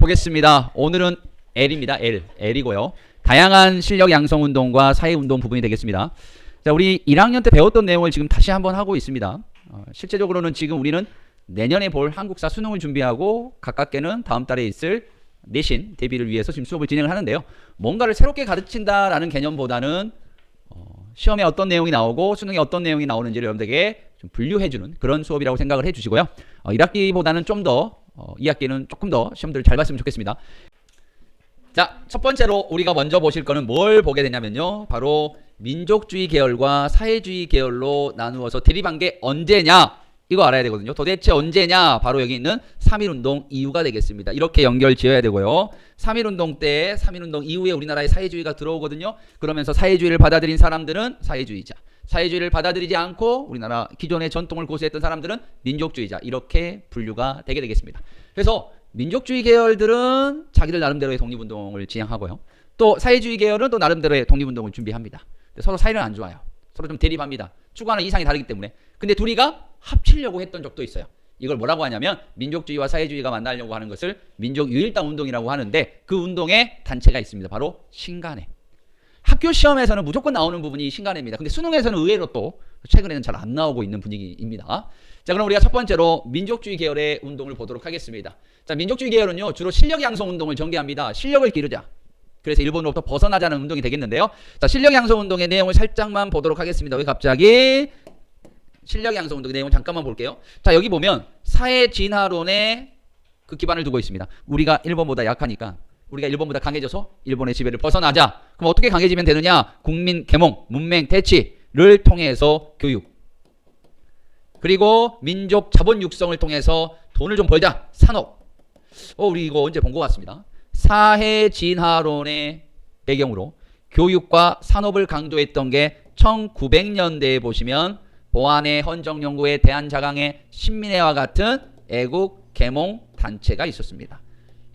보겠습니다. 오늘은 L입니다. L이고요. 다양한 실력 양성 운동과 사회 운동 부분이 되겠습니다. 자, 우리 1학년 때 배웠던 내용을 지금 다시 한번 하고 있습니다. 실제적으로는 지금 우리는 내년에 볼 한국사 수능을 준비하고 가깝게는 다음 달에 있을 내신 대비를 위해서 지금 수업을 진행을 하는데요. 뭔가를 새롭게 가르친다라는 개념보다는 시험에 어떤 내용이 나오고 수능에 어떤 내용이 나오는지를 여러분들에게 좀 분류해주는 그런 수업이라고 생각을 해주시고요. 1학기보다는 좀 더 2학기는 조금 더 시험들을 잘 봤으면 좋겠습니다. 자, 첫 번째로 우리가 먼저 보실 거는 뭘 보게 되냐면요. 바로 민족주의 계열과 사회주의 계열로 나누어서 대립한 게 언제냐, 이거 알아야 되거든요. 도대체 언제냐, 바로 여기 있는 3.1운동 이후가 되겠습니다. 이렇게 연결 지어야 되고요. 3.1운동 때 3.1운동 이후에 우리나라에 사회주의가 들어오거든요. 그러면서 사회주의를 받아들인 사람들은 사회주의자, 사회주의를 받아들이지 않고 우리나라 기존의 전통을 고수했던 사람들은 민족주의자, 이렇게 분류가 되게 되겠습니다. 그래서 민족주의 계열들은 자기들 나름대로의 독립운동을 지향하고요. 또 사회주의 계열은 또 나름대로의 독립운동을 준비합니다. 서로 사이는 안 좋아요. 서로 좀 대립합니다. 추구하는 이상이 다르기 때문에. 근데 둘이가 합치려고 했던 적도 있어요. 이걸 뭐라고 하냐면 민족주의와 사회주의가 만나려고 하는 것을 민족유일당 운동이라고 하는데, 그 운동의 단체가 있습니다. 바로 신간회. 학교 시험에서는 무조건 나오는 부분이 신간회입니다. 근데 수능에서는 의외로 또 최근에는 잘 안 나오고 있는 분위기입니다. 자, 그럼 우리가 첫 번째로 민족주의 계열의 운동을 보도록 하겠습니다. 자, 민족주의 계열은요, 주로 실력 양성 운동을 전개합니다. 실력을 기르자. 그래서 일본으로부터 벗어나자는 운동이 되겠는데요. 자, 실력 양성 운동의 내용을 살짝만 보도록 하겠습니다. 왜 갑자기 실력 양성 운동의 내용을 잠깐만 볼게요. 자, 여기 보면 사회 진화론에 그 기반을 두고 있습니다. 우리가 일본보다 약하니까 우리가 일본보다 강해져서 일본의 지배를 벗어나자. 그럼 어떻게 강해지면 되느냐? 국민 계몽, 문맹 대치를 통해서 교육, 그리고 민족 자본 육성을 통해서 돈을 좀 벌자. 산업. 우리 이거 언제 본 것 같습니다. 사회 진화론의 배경으로 교육과 산업을 강조했던 게 1900년대에 보시면 보안의 헌정연구회, 대한자강회, 신민회와 같은 애국 계몽 단체가 있었습니다.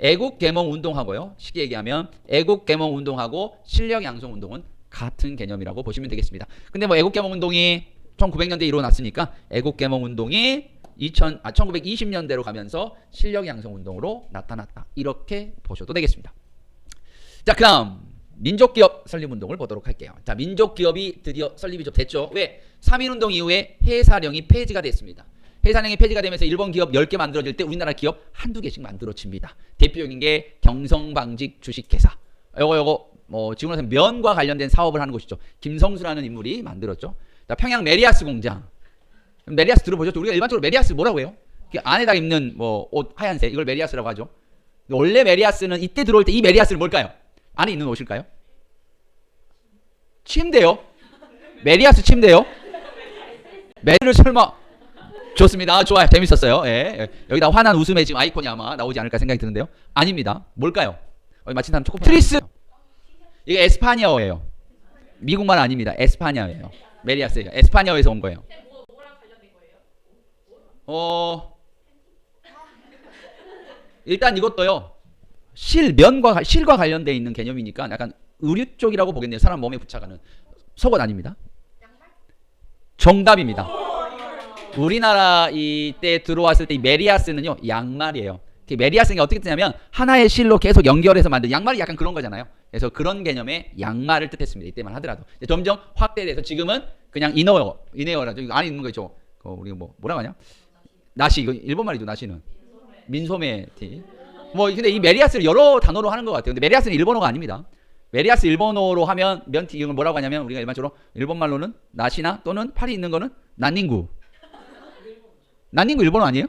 애국 계몽 운동하고요, 쉽게 얘기하면 애국 계몽 운동하고 실력 양성 운동은 같은 개념이라고 보시면 되겠습니다. 근데 뭐 애국 계몽 운동이 1900년대에 일어났으니까 애국 계몽 운동이 1920년대로 가면서 실력 양성 운동으로 나타났다, 이렇게 보셔도 되겠습니다. 자, 그다음 민족기업 설립운동을 보도록 할게요. 자, 민족기업이 드디어 설립이 좀 됐죠. 왜? 3.1운동 이후에 해사령이 폐지가 됐습니다. 해사령이 폐지가 되면서 일본 기업 10개 만들어질 때 우리나라 기업 한두 개씩 만들어집니다. 대표적인 게 경성방직 주식회사. 요거 지금으로서 면과 관련된 사업을 하는 곳이죠. 김성수라는 인물이 만들었죠. 자, 평양 메리아스 공장. 메리아스 들어보셨죠? 우리가 일반적으로 메리아스 뭐라고 해요? 안에다 입는 옷 하얀색, 이걸 메리아스라고 하죠. 원래 메리아스는 이때 들어올 때 이 메리아스는 뭘까요? 안에 있는 옷일까요? 침대요? 메리아스 침대요? 메리를 설마. 좋습니다. 좋아요. 재밌었어요. 예. 여기다 환한 웃음의 지금 아이콘이 아마 나오지 않을까 생각이 드는데요. 아닙니다. 뭘까요? 마친 사람 조금 트리스. 이게 에스파냐어예요. 미국말 아닙니다. 에스파냐어예요. 메리아스예요. 에스파냐어에서 온 거예요. 일단 이것도요, 실과 관련되어 있는 개념이니까 약간 의류 쪽이라고 보겠네요. 사람 몸에 부착하는. 속옷 아닙니다. 정답입니다. 우리나라 이때 들어왔을 때 이 메리아스는요, 양말이에요. 메리아스는 어떻게 뜨냐면 하나의 실로 계속 연결해서 만든, 양말이 약간 그런 거잖아요. 그래서 그런 개념의 양말을 뜻했습니다. 이때만 하더라도. 점점 확대돼서 지금은 그냥 이너어라죠. 이거 안에 있는 거 있죠. 우리가 뭐라고 하냐? 나시, 이거 일본말이죠. 나시는 민소매 티. 근데 이 메리아스를 여러 단어로 하는 것 같아요. 근데 메리아스는 일본어가 아닙니다. 메리아스 일본어로 하면 면티, 이건 뭐라고 하냐면 우리가 일반적으로 일본말로는 나시나 또는 팔이 있는 거는 난닝구. 난닝구 일본어 아니에요?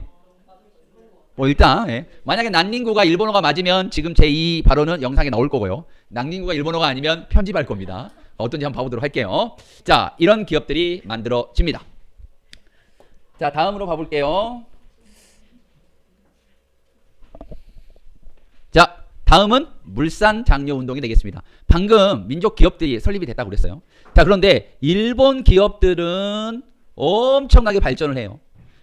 일단 만약에 난닝구가 일본어가 맞으면 지금 제 이 발언은 영상에 나올 거고요. 난닝구가 일본어가 아니면 편집할 겁니다. 어떤지 한번 봐보도록 할게요. 자, 이런 기업들이 만들어집니다. 자, 다음으로 봐볼게요. 자, 다음은 물산 장려 운동이 되겠습니다. 방금 민족 기업들이 설립이 됐다고 그랬어요. 자, 그런데 일본 기업들은 엄청나게 발전을 해요.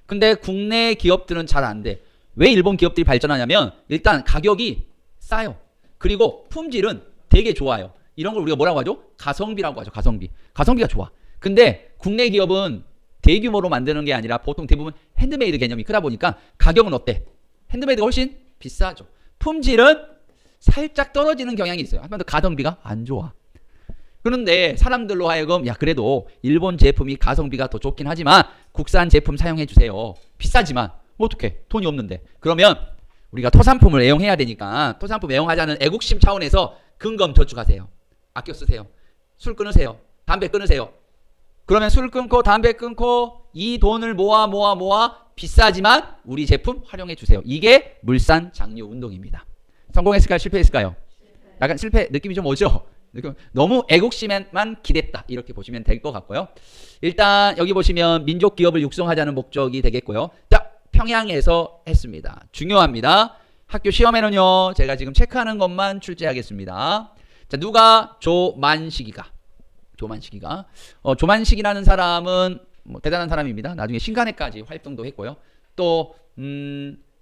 근데 국내 기업들은 잘 안 돼. 왜 일본 기업들이 발전하냐면 일단 가격이 싸요. 그리고 품질은 되게 좋아요. 이런 걸 우리가 뭐라고 하죠? 가성비라고 하죠. 가성비가 좋아. 근데 국내 기업은 대규모로 만드는 게 아니라 보통 대부분 핸드메이드 개념이 크다 보니까 가격은 어때? 핸드메이드가 훨씬 비싸죠. 품질은 살짝 떨어지는 경향이 있어요. 한마디로 가성비가 안 좋아. 그런데 사람들로 하여금 야 그래도 일본 제품이 가성비가 더 좋긴 하지만 국산 제품 사용해 주세요. 비싸지만 뭐 어떡해 돈이 없는데. 그러면 우리가 토산품을 애용해야 되니까 토산품 애용하자는 애국심 차원에서 근검 저축하세요. 아껴 쓰세요. 술 끊으세요. 담배 끊으세요. 그러면 술 끊고 담배 끊고 이 돈을 모아 비싸지만 우리 제품 활용해 주세요. 이게 물산 장려 운동입니다. 성공했을까요? 실패했을까요? 약간 실패 느낌이 좀 오죠? 너무 애국심에만 기댔다 이렇게 보시면 될 것 같고요. 일단 여기 보시면 민족 기업을 육성하자는 목적이 되겠고요. 자, 평양에서 했습니다. 중요합니다. 학교 시험에는요 제가 지금 체크하는 것만 출제하겠습니다. 자, 누가 조만식이가 조만식이라는 사람은 뭐 대단한 사람입니다. 나중에 신간회까지 활동도 했고요. 또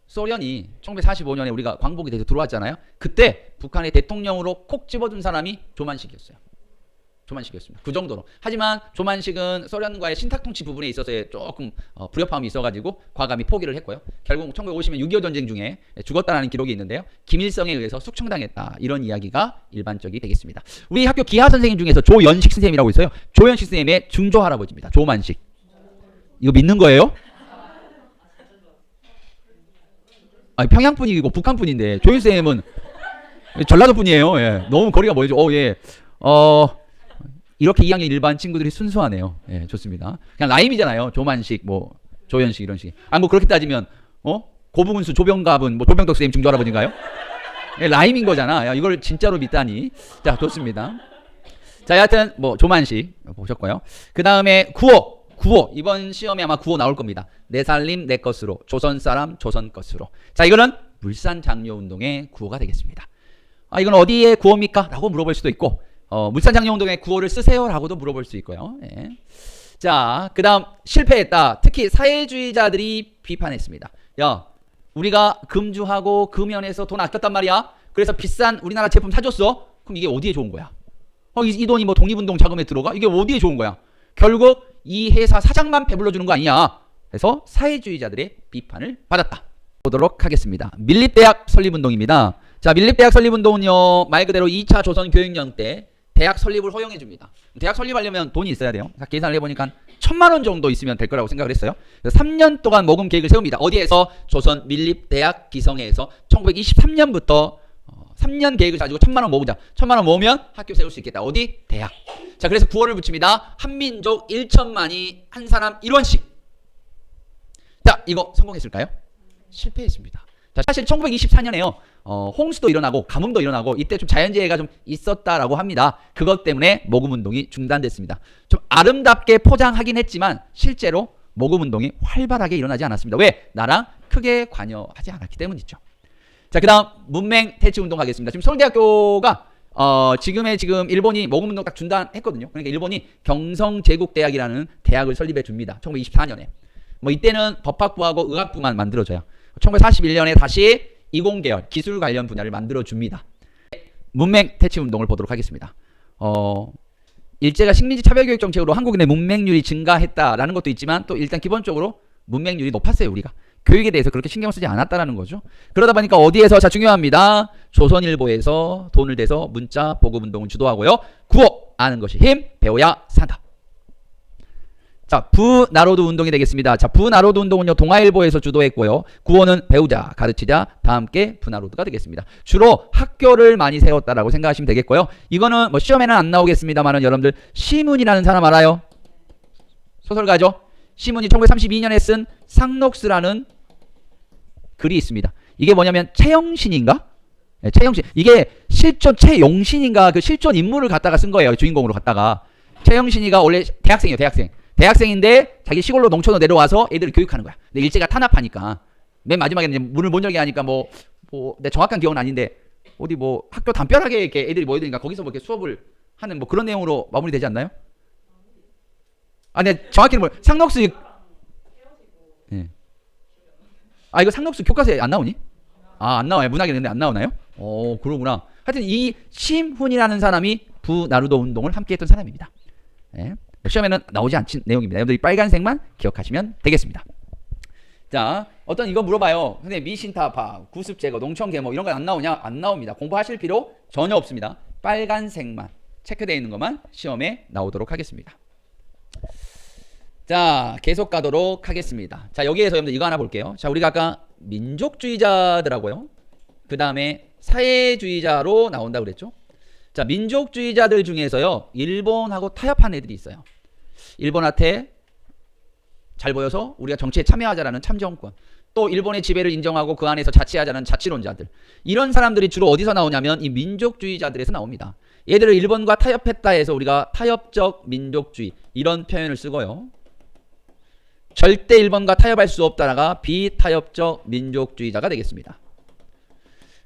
소련이 1945년에 우리가 광복이 돼서 들어왔잖아요. 그때 북한의 대통령으로 콕 집어준 사람이 조만식이었어요. 조만식이었습니다. 그 정도로. 하지만 조만식은 소련과의 신탁통치 부분에 있어서 조금 불협화음이 있어가지고 과감히 포기를 했고요. 결국 1950년 6.25 전쟁 중에 죽었다는 기록이 있는데요. 김일성에 의해서 숙청당했다. 이런 이야기가 일반적이 되겠습니다. 우리 학교 기하 선생님 중에서 조연식 선생님이라고 있어요. 조연식 선생님의 증조 할아버지입니다. 조만식. 이거 믿는 거예요? 아니, 평양 분이고 북한 분인데 조연식 선생님은 전라도 분이에요. 예. 너무 거리가 멀죠. 예. 이렇게 2학년 일반 친구들이 순수하네요. 예, 좋습니다. 그냥 라임이잖아요. 조만식, 뭐 조연식 이런 식. 뭐 그렇게 따지면 고부군수 조병갑은 뭐 조병덕 선생님 증조 할아버지인가요? 예, 라임인 거잖아. 야, 이걸 진짜로 믿다니. 자, 좋습니다. 자, 여하튼 뭐 조만식 보셨고요. 그 다음에 구호 이번 시험에 아마 구호 나올 겁니다. 내 살림 내 것으로, 조선 사람 조선 것으로. 자, 이거는 물산 장려 운동의 구호가 되겠습니다. 이건 어디에 구호입니까? 라고 물어볼 수도 있고, 물산 장려 운동의 구호를 쓰세요 라고도 물어볼 수 있고요. 예. 자, 그 다음 실패했다. 특히 사회주의자들이 비판했습니다. 야, 우리가 금주하고 금연해서 돈 아꼈단 말이야. 그래서 비싼 우리나라 제품 사줬어. 그럼 이게 어디에 좋은 거야? 이 돈이 뭐 독립운동 자금에 들어가? 이게 어디에 좋은 거야? 결국 이 회사 사장만 배불러주는 거 아니냐. 그래서 사회주의자들의 비판을 받았다. 보도록 하겠습니다. 밀립대학 설립운동입니다. 자, 밀립대학 설립운동은요 말 그대로 2차 조선교육령 때 대학 설립을 허용해 줍니다. 대학 설립하려면 돈이 있어야 돼요. 계산을 해보니까 1,000만 원 정도 있으면 될 거라고 생각을 했어요. 그래서 3년 동안 모금 계획을 세웁니다. 어디에서? 조선 밀립대학 기성회에서 1923년부터 3년 계획을 가지고 1,000만 원 모으자. 1,000만 원 모으면 학교 세울 수 있겠다. 어디? 대학. 자, 그래서 구호를 붙입니다. 한민족 1천만이 한 사람 1원씩. 자, 이거 성공했을까요? 실패했습니다. 자, 사실 1924년에요. 홍수도 일어나고 가뭄도 일어나고 이때 좀 자연재해가 좀 있었다라고 합니다. 그것 때문에 모금운동이 중단됐습니다. 좀 아름답게 포장하긴 했지만 실제로 모금운동이 활발하게 일어나지 않았습니다. 왜? 나랑 크게 관여하지 않았기 때문이죠. 자, 그 다음 문맹 퇴치운동 가겠습니다. 지금 서울대학교가 지금 일본이 모금운동 딱 중단했거든요. 그러니까 일본이 경성제국대학이라는 대학을 설립해 줍니다. 1924년에. 뭐 이때는 법학부하고 의학부만 만들어져요. 1941년에 다시 이공계열 기술 관련 분야를 만들어 줍니다. 문맹 퇴치 운동을 보도록 하겠습니다. 일제가 식민지 차별교육 정책으로 한국인의 문맹률이 증가했다라는 것도 있지만 또 일단 기본적으로 문맹률이 높았어요. 우리가 교육에 대해서 그렇게 신경 쓰지 않았다라는 거죠. 그러다 보니까 어디에서? 자, 중요합니다. 조선일보에서 돈을 대서 문자 보급 운동을 주도하고요. 구호 아는 것이 힘, 배워야 산다. 자, 부나로드 운동이 되겠습니다. 자, 부나로드 운동은요 동아일보에서 주도했고요. 구호는 배우자, 가르치자, 다 함께 부나로드가 되겠습니다. 주로 학교를 많이 세웠다라고 생각하시면 되겠고요. 이거는 뭐 시험에는 안 나오겠습니다만은 여러분들 시문이라는 사람 알아요? 소설가죠. 시문이 1932년에 쓴 상록스라는 글이 있습니다. 이게 뭐냐면 최영신인가? 네, 최영신. 이게 실존 최용신인가 그 실존 인물을 갖다가 쓴 거예요. 주인공으로 갖다가. 최영신이가 원래 대학생이에요. 대학생인데 자기 시골로 농촌으로 내려와서 애들을 교육하는 거야. 근데 일제가 탄압하니까 맨 마지막에는 문을 못 열게 하니까 내 정확한 기억은 아닌데 어디 뭐 학교 담벼락에 이렇게 애들이 모여드니까 거기서 뭐 이렇게 수업을 하는 뭐 그런 내용으로 마무리되지 않나요? 네, 정확히는 상록수. 예. 이거 상록수 교과서에 안 나오니? 안 나와요. 문학에 근데 안 나오나요? 그러구나. 하여튼 이 심훈이라는 사람이 부나루도 운동을 함께 했던 사람입니다. 예. 시험에는 나오지 않은 내용입니다. 여러분들이 빨간색만 기억하시면 되겠습니다. 자, 자, 어떤 이거 물어봐요. 근데 미신타파, 구습제거, 농촌계모 이런 건 안 나오냐? 안 나옵니다. 공부하실 필요 전혀 없습니다. 빨간색만 체크되어 있는 것만 시험에 나오도록 하겠습니다. 자, 계속 가도록 하겠습니다. 자, 여기에서 여러분들 이거 하나 볼게요. 자, 우리가 아까 민족주의자들하고요. 그 다음에 사회주의자로 나온다고 그랬죠. 자, 민족주의자들 중에서요. 일본하고 타협한 애들이 있어요. 일본한테 잘 보여서 우리가 정치에 참여하자라는 참정권. 또 일본의 지배를 인정하고 그 안에서 자치하자는 자치론자들. 이런 사람들이 주로 어디서 나오냐면 이 민족주의자들에서 나옵니다. 얘들을 일본과 타협했다 해서 우리가 타협적 민족주의 이런 표현을 쓰고요. 절대 일본과 타협할 수 없다라가 비타협적 민족주의자가 되겠습니다.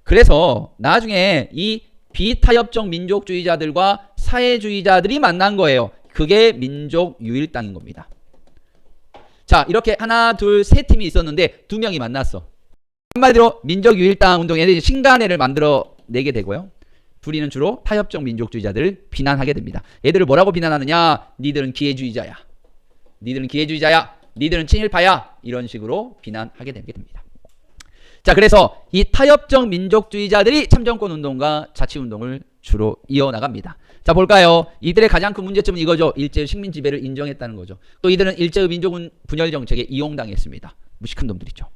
그래서 나중에 이 비타협적 민족주의자들과 사회주의자들이 만난 거예요. 그게 민족유일당인 겁니다. 자, 이렇게 하나, 둘, 세 팀이 있었는데 두 명이 만났어. 한마디로 민족유일당 운동에 신간회를 만들어내게 되고요. 둘이는 주로 타협적 민족주의자들을 비난하게 됩니다. 얘들을 뭐라고 비난하느냐? 니들은 기회주의자야. 니들은 기회주의자야. 니들은 친일파야. 이런 식으로 비난하게 되게 됩니다. 자, 그래서 이 타협적 민족주의자들이 참정권 운동과 자치운동을 주로 이어나갑니다. 자, 볼까요? 이들의 가장 큰 문제점은 이거죠. 일제의 식민 지배를 인정했다는 거죠. 또 이들은 일제의 민족 분열 정책에 이용당했습니다. 무식한 놈들이죠.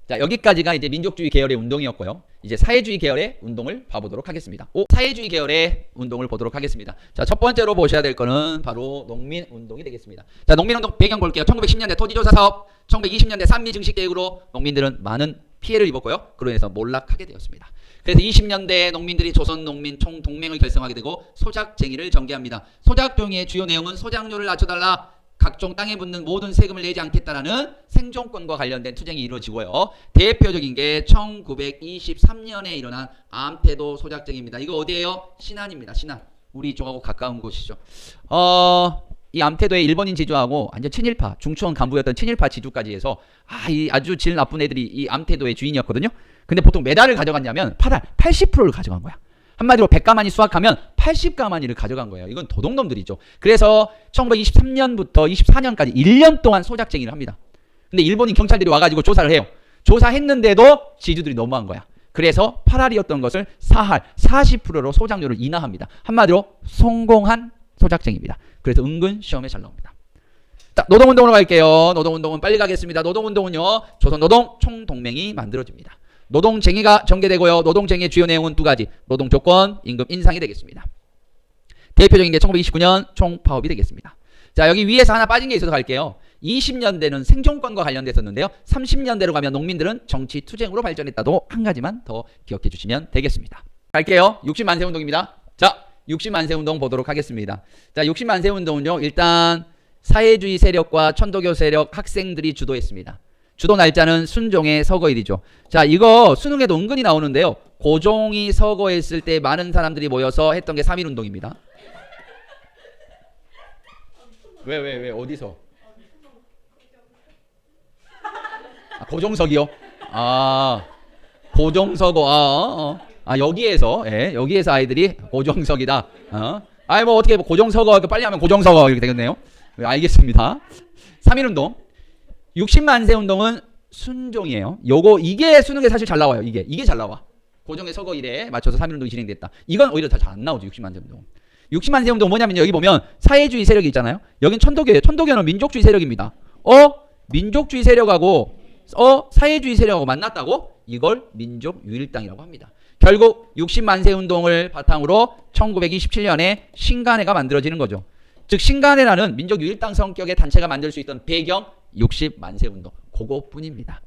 자, 여기까지가 이제 민족주의 계열의 운동이었고요. 이제 사회주의 계열의 운동을 봐보도록 하겠습니다. 사회주의 계열의 운동을 보도록 하겠습니다. 자, 첫 번째로 보셔야 될 거는 바로 농민운동이 되겠습니다. 자, 농민운동 배경 볼게요. 1910년대 토지조사 사업, 1920년대 산미 증식 계획으로 농민들은 많은 피해를 입었고요. 그로 인해서 몰락하게 되었습니다. 그래서 20년대에 농민들이 조선농민 총동맹을 결성하게 되고 소작쟁의를 전개합니다. 소작쟁의의 주요 내용은 소작료를 낮춰달라, 각종 땅에 붙는 모든 세금을 내지 않겠다라는 생존권과 관련된 투쟁이 이루어지고요. 대표적인 게 1923년에 일어난 암태도 소작쟁의입니다. 이거 어디예요? 신안입니다. 신안. 우리 이쪽하고 가까운 곳이죠. 이 암태도에 일본인 지주하고 완전 친일파, 중추원 간부였던 친일파 지주까지 해서 이 아주 질 나쁜 애들이 이 암태도의 주인이었거든요. 근데 보통 몇 알을 가져갔냐면 8알, 80%를 가져간 거야. 한마디로 100가마니 수확하면 80가마니를 가져간 거예요. 이건 도둑놈들이죠. 그래서 1923년부터 24년까지 1년 동안 소작쟁의를 합니다. 근데 일본인 경찰들이 와가지고 조사를 해요. 조사했는데도 지주들이 너무한 거야. 그래서 8알이었던 것을 4알, 40%로 소작료를 인하합니다. 한마디로 성공한 소작쟁의입니다. 그래서 은근 시험에 잘 나옵니다. 자, 노동운동으로 갈게요. 노동운동은 빨리 가겠습니다. 노동운동은요, 조선노동 총동맹이 만들어집니다. 노동쟁의가 전개되고요. 노동쟁의의 주요 내용은 두 가지. 노동조건, 임금 인상이 되겠습니다. 대표적인 게 1929년 총파업이 되겠습니다. 자, 여기 위에서 하나 빠진 게 있어서 갈게요. 20년대는 생존권과 관련됐었는데요. 30년대로 가면 농민들은 정치투쟁으로 발전했다도 한 가지만 더 기억해 주시면 되겠습니다. 갈게요. 60만세 운동입니다. 자, 60만세 운동 보도록 하겠습니다. 자, 60만세 운동은요, 일단 사회주의 세력과 천도교 세력 학생들이 주도했습니다. 주도 날짜는 순종의 서거일이죠. 자, 이거 수능에도 은근히 나오는데요. 고종이 서거했을 때 많은 사람들이 모여서 했던 게 3.1운동입니다. 왜 어디서? 고종석이요? 고종서거. 여기에서, 예, 여기에서 아이들이 고종석이다. 뭐 어떻게 고종서거 빨리 하면 고종서거 이렇게 되겠네요. 알겠습니다. 3.1운동. 60만세 운동은 순종이에요. 이게 수능에 사실 잘 나와요. 이게 잘 나와. 고종의 서거일에 맞춰서 3.1운동이 진행됐다. 이건 오히려 다 잘 안 나오죠. 60만세 운동. 60만세 운동 뭐냐면 여기 보면 사회주의 세력이 있잖아요. 여긴 천도교예요. 천도교는 민족주의 세력입니다. 민족주의 세력하고 사회주의 세력하고 만났다고? 이걸 민족유일당이라고 합니다. 결국 60만세 운동을 바탕으로 1927년에 신간회가 만들어지는 거죠. 즉 신간회라는 민족유일당 성격의 단체가 만들 수 있던 배경 60만세 운동, 그거뿐입니다.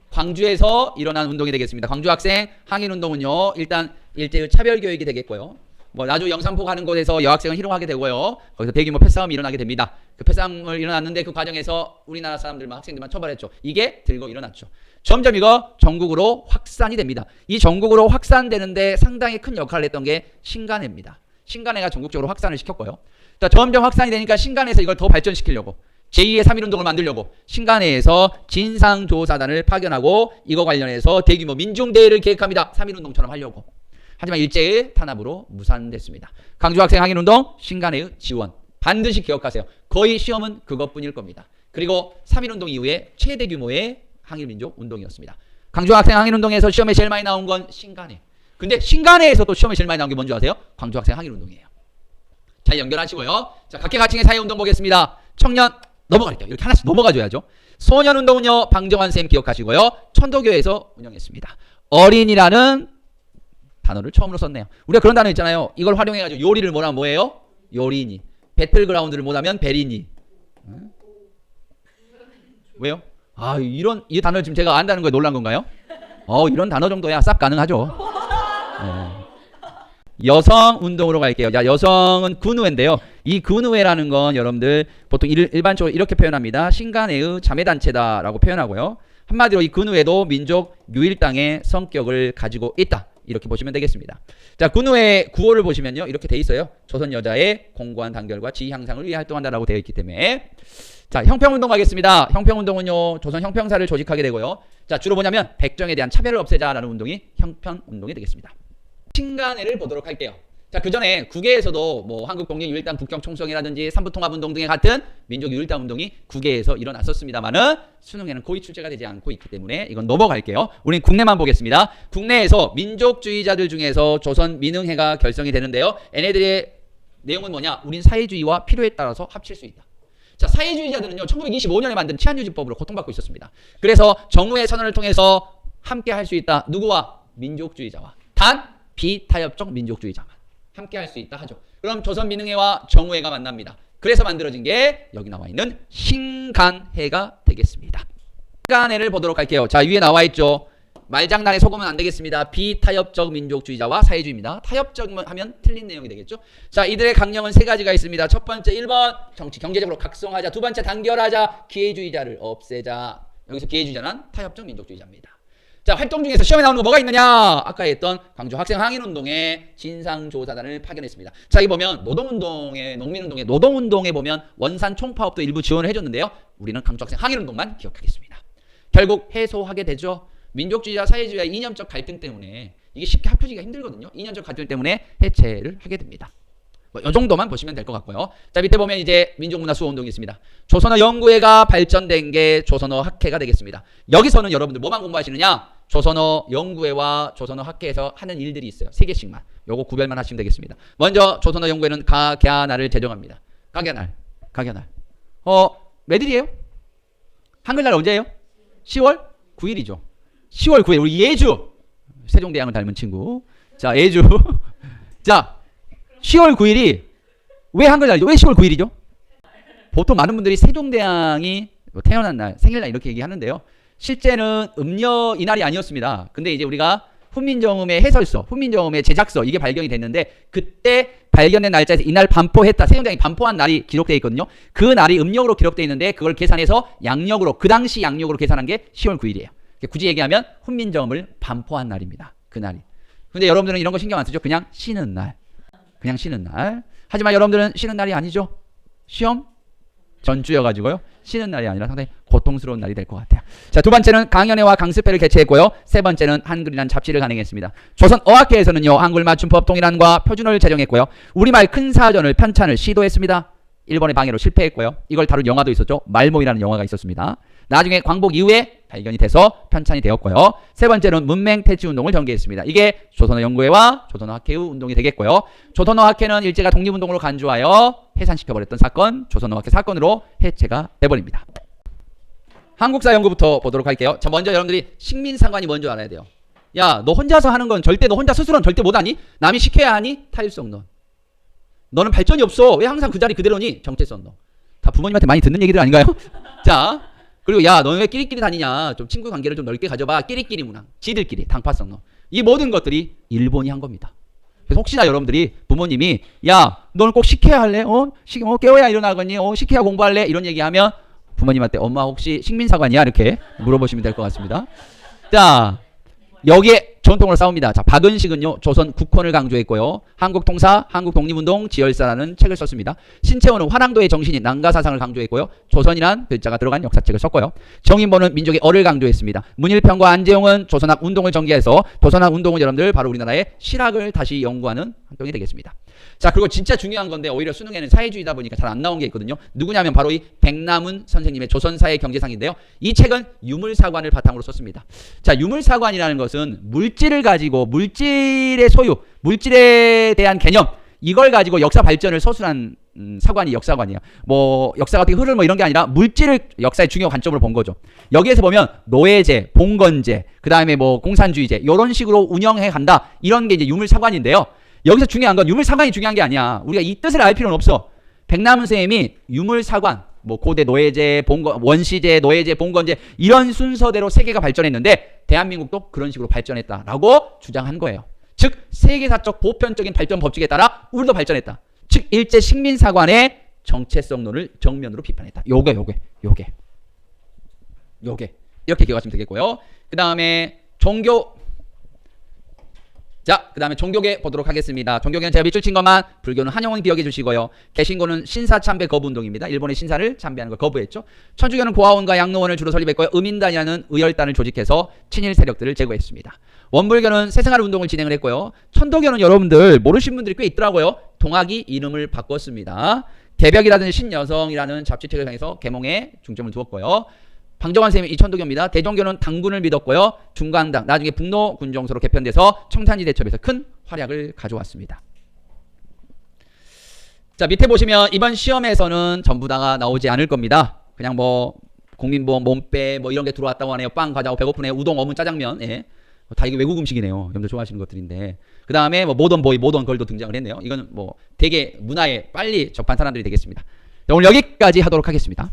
광주에서 일어난 운동이 되겠습니다. 광주 학생 항일운동은요, 일단 일제의 차별교육이 되겠고요. 나중에 영산포 가는 곳에서 여학생을 희롱하게 되고요. 거기서 대규모 패싸움이 일어나게 됩니다. 그 패싸움을 일어났는데 그 과정에서 우리나라 사람들만, 학생들만 처벌했죠. 이게 들고 일어났죠. 점점 이거 전국으로 확산이 됩니다. 이 전국으로 확산되는데 상당히 큰 역할을 했던 게 신간회입니다. 신간회가 전국적으로 확산을 시켰고요. 자, 점점 확산이 되니까 신간회에서 이걸 더 발전시키려고 제2의 3.1운동을 만들려고 신간회에서 진상조사단을 파견하고 이거 관련해서 대규모 민중대회를 계획합니다. 3.1운동처럼 하려고. 하지만 일제의 탄압으로 무산됐습니다. 광주학생 항일운동 신간회의 지원. 반드시 기억하세요. 거의 시험은 그것뿐일 겁니다. 그리고 3.1운동 이후에 최대 규모의 항일민족 운동이었습니다. 광주학생 항일운동에서 시험에 제일 많이 나온 건 신간회. 근데 신간회에서도 시험에 제일 많이 나온 게 뭔지 아세요? 광주학생 항일운동이에요. 잘 연결하시고요. 자, 각계각층의 사회운동 보겠습니다. 청년 넘어갈게요. 이렇게 하나씩 넘어가줘야죠. 소년운동은요, 방정환 쌤 기억하시고요. 천도교에서 운영했습니다. 어린이라는 단어를 처음으로 썼네요. 우리가 그런 단어 있잖아요. 이걸 활용해가지고 요리를 뭐라면 뭐예요? 요리니. 배틀그라운드를 뭐라면 베리니. 왜요? 아, 이 단어를 지금 제가 안다는 거에 놀란 건가요? 이런 단어 정도야 싹 가능하죠. 여성 운동으로 갈게요. 자, 여성은 근우회인데요. 이 근우회라는 건 여러분들 보통 일반적으로 이렇게 표현합니다. 신간회의 자매단체다라고 표현하고요. 한마디로 이 근우회도 민족 유일당의 성격을 가지고 있다. 이렇게 보시면 되겠습니다. 자, 근우회 구호를 보시면요. 이렇게 돼 있어요. 조선 여자의 공고한 단결과 지위 향상을 위해 활동한다라고 되어 있기 때문에. 자, 형평운동 가겠습니다. 형평운동은요, 조선 형평사를 조직하게 되고요. 자, 주로 뭐냐면 백정에 대한 차별을 없애자라는 운동이 형평운동이 되겠습니다. 신간회를 보도록 할게요. 자, 그 전에 국외에서도 뭐 한국독립유일당 북경총성이라든지 삼부통합운동 등의 같은 민족유일당 운동이 국외에서 일어났었습니다만은 수능에는 거의 출제가 되지 않고 있기 때문에 이건 넘어갈게요. 우린 국내만 보겠습니다. 국내에서 민족주의자들 중에서 조선 민흥회가 결성이 되는데요. 얘네들의 내용은 뭐냐? 우린 사회주의와 필요에 따라서 합칠 수 있다. 자, 사회주의자들은요, 1925년에 만든 치안유지법으로 고통받고 있었습니다. 그래서 정부의 선언을 통해서 함께 할 수 있다. 누구와? 민족주의자와. 단 비타협적 민족주의자만 함께 할 수 있다 하죠. 그럼 조선민흥회와 정우회가 만납니다. 그래서 만들어진 게 여기 나와 있는 신간회가 되겠습니다. 신간회를 보도록 할게요. 자, 위에 나와 있죠. 말장난에 속으면 안 되겠습니다. 비타협적 민족주의자와 사회주의입니다. 타협적 하면 틀린 내용이 되겠죠. 자, 이들의 강령은 세 가지가 있습니다. 첫 번째 1번 정치 경제적으로 각성하자. 두 번째 단결하자. 기회주의자를 없애자. 여기서 기회주의자는 타협적 민족주의자입니다. 자, 활동 중에서 시험에 나오는 거 뭐가 있느냐? 아까 했던 광주 학생 항일운동에 진상조사단을 파견했습니다. 자, 여기 보면 노동운동에, 농민운동에, 노동운동에 보면 원산 총파업도 일부 지원을 해줬는데요. 우리는 광주 학생 항일운동만 기억하겠습니다. 결국 해소하게 되죠. 민족주의와 사회주의의 이념적 갈등 때문에 이게 쉽게 합쳐지기가 힘들거든요. 이념적 갈등 때문에 해체를 하게 됩니다. 뭐, 이 정도만 보시면 될 것 같고요. 자, 밑에 보면 이제 민족문화수호운동이 있습니다. 조선어 연구회가 발전된 게 조선어 학회가 되겠습니다. 여기서는 여러분들 뭐만 공부하시느냐? 조선어 연구회와 조선어 학회에서 하는 일들이 있어요. 3개씩만. 요거 구별만 하시면 되겠습니다. 먼저 조선어 연구회는 각야날을 제정합니다. 각야날. 몇일이에요? 한글날 언제예요? 10월 9일이죠. 10월 9일 우리 예주 세종대왕을 닮은 친구. 자, 예주. 자, 10월 9일이 왜 한글날이죠? 왜 10월 9일이죠? 보통 많은 분들이 세종대왕이 태어난 날, 생일날 이렇게 얘기하는데요. 실제는 음력 이날이 아니었습니다. 근데 이제 우리가 훈민정음의 해설서, 훈민정음의 제작서 이게 발견이 됐는데 그때 발견된 날짜에서 이날 반포했다. 세종대왕이 반포한 날이 기록되어 있거든요. 그 날이 음력으로 기록되어 있는데 그걸 계산해서 양력으로, 그 당시 양력으로 계산한 게 10월 9일이에요. 굳이 얘기하면 훈민정음을 반포한 날입니다. 그 날이. 근데 여러분들은 이런 거 신경 안 쓰죠? 그냥 쉬는 날. 그냥 쉬는 날. 하지만 여러분들은 쉬는 날이 아니죠. 시험 전주여가지고요. 쉬는 날이 아니라 상당히 고통스러운 날이 될 것 같아요. 자, 두 번째는 강연회와 강습회를 개최했고요. 세 번째는 한글이란 잡지를 간행했습니다. 조선 어학회에서는요. 한글 맞춤법 동일안과 표준어를 제정했고요. 우리말 큰 사전을 편찬을 시도했습니다. 일본의 방해로 실패했고요. 이걸 다룬 영화도 있었죠. 말모이라는 영화가 있었습니다. 나중에 광복 이후에 발견이 돼서 편찬이 되었고요. 세 번째는 문맹 퇴치 운동을 전개했습니다. 이게 조선어 연구회와 조선어 학회의 운동이 되겠고요. 조선어 학회는 일제가 독립운동으로 간주하여 해산시켜버렸던 사건, 조선어 학회 사건으로 해체가 돼버립니다. 한국사 연구부터 보도록 할게요. 자, 먼저 여러분들이 식민상관이 뭔지 알아야 돼요. 야, 너 혼자서 하는 건 절대, 너 혼자 스스로는 절대 못하니? 남이 시켜야 하니? 타일성론. 너는 발전이 없어. 왜 항상 그 자리 그대로니? 정체성론. 다 부모님한테 많이 듣는 얘기들 아닌가요? 자, 그리고 야, 너는 왜 끼리끼리 다니냐? 좀 친구 관계를 좀 넓게 가져봐. 끼리끼리 문항. 지들끼리 당파성론. 이 모든 것들이 일본이 한 겁니다. 그래서 혹시나 여러분들이 부모님이 야, 너는 꼭 식혜야 할래? 깨워야 일어나거니? 식혜야 공부할래? 이런 얘기하면 부모님한테 엄마 혹시 식민사관이야? 이렇게 물어보시면 될 것 같습니다. 자, 여기에 전통으로 싸웁니다. 자, 박은식은요, 조선 국헌을 강조했고요. 한국통사, 한국독립운동, 지열사라는 책을 썼습니다. 신채원은 환왕도의 정신인 난가사상을 강조했고요. 조선이란 글자가 들어간 역사책을 썼고요. 정인보는 민족의 어를 강조했습니다. 문일평과 안재용은 조선학 운동을 전개해서 조선학 운동은 여러분들 바로 우리나라의 실학을 다시 연구하는 활동이 되겠습니다. 자, 그리고 진짜 중요한 건데 오히려 수능에는 사회주의다 보니까 잘 안 나온 게 있거든요. 누구냐면 바로 이 백남훈 선생님의 조선사회 경제상인데요. 이 책은 유물사관을 바탕으로 썼습니다. 자, 유물사관이라는 것은 물질을 가지고 물질의 소유, 물질에 대한 개념, 이걸 가지고 역사 발전을 서술한 사관이 역사관이야. 뭐 역사가 어떻게 흐르는 뭐 이런 게 아니라 물질을 역사의 중요 관점으로 본 거죠. 여기에서 보면 노예제, 봉건제, 그 다음에 뭐 공산주의제 이런 식으로 운영해 간다. 이런 게 이제 유물사관인데요. 여기서 중요한 건 유물사관이 중요한 게 아니야. 우리가 이 뜻을 알 필요는 없어. 백남훈 선생님이 유물사관, 뭐 고대 노예제, 봉건, 원시제, 노예제, 봉건제 이런 순서대로 세계가 발전했는데 대한민국도 그런 식으로 발전했다라고 주장한 거예요. 즉 세계사적 보편적인 발전 법칙에 따라 우리도 발전했다. 즉 일제 식민사관의 정체성론을 정면으로 비판했다. 요게 이렇게 기억하시면 되겠고요. 그 다음에 종교. 자, 그 다음에 종교계 보도록 하겠습니다. 종교계는 제가 밑줄 친 것만, 불교는 한영원 기억해 주시고요. 개신교는 신사참배 거부운동입니다. 일본의 신사를 참배하는 걸 거부했죠. 천주교는 고아원과 양로원을 주로 설립했고요. 의민단이라는 의열단을 조직해서 친일 세력들을 제거했습니다. 원불교는 새생활 운동을 진행을 했고요. 천도교는 여러분들 모르신 분들이 꽤 있더라고요. 동학이 이름을 바꿨습니다. 개벽이라든지 신여성이라는 잡지책을 통해서 계몽에 중점을 두었고요. 방정환 선생님이 이 천도교입니다. 대종교는 당군을 믿었고요. 중간당, 나중에 북로 군정서로 개편돼서 청산리 대첩에서 큰 활약을 가져왔습니다. 자, 밑에 보시면 이번 시험에서는 전부 다가 나오지 않을 겁니다. 그냥 뭐 국민보험, 몸빼 뭐 이런 게 들어왔다고 하네요. 빵, 과자, 배고프네요. 우동, 어묵, 짜장면. 예. 다 이게 외국 음식이네요. 여러분들 좋아하시는 것들인데. 그 다음에 뭐 모던 보이, 모던 걸도 등장을 했네요. 이건 뭐 되게 문화에 빨리 접한 사람들이 되겠습니다. 자, 오늘 여기까지 하도록 하겠습니다.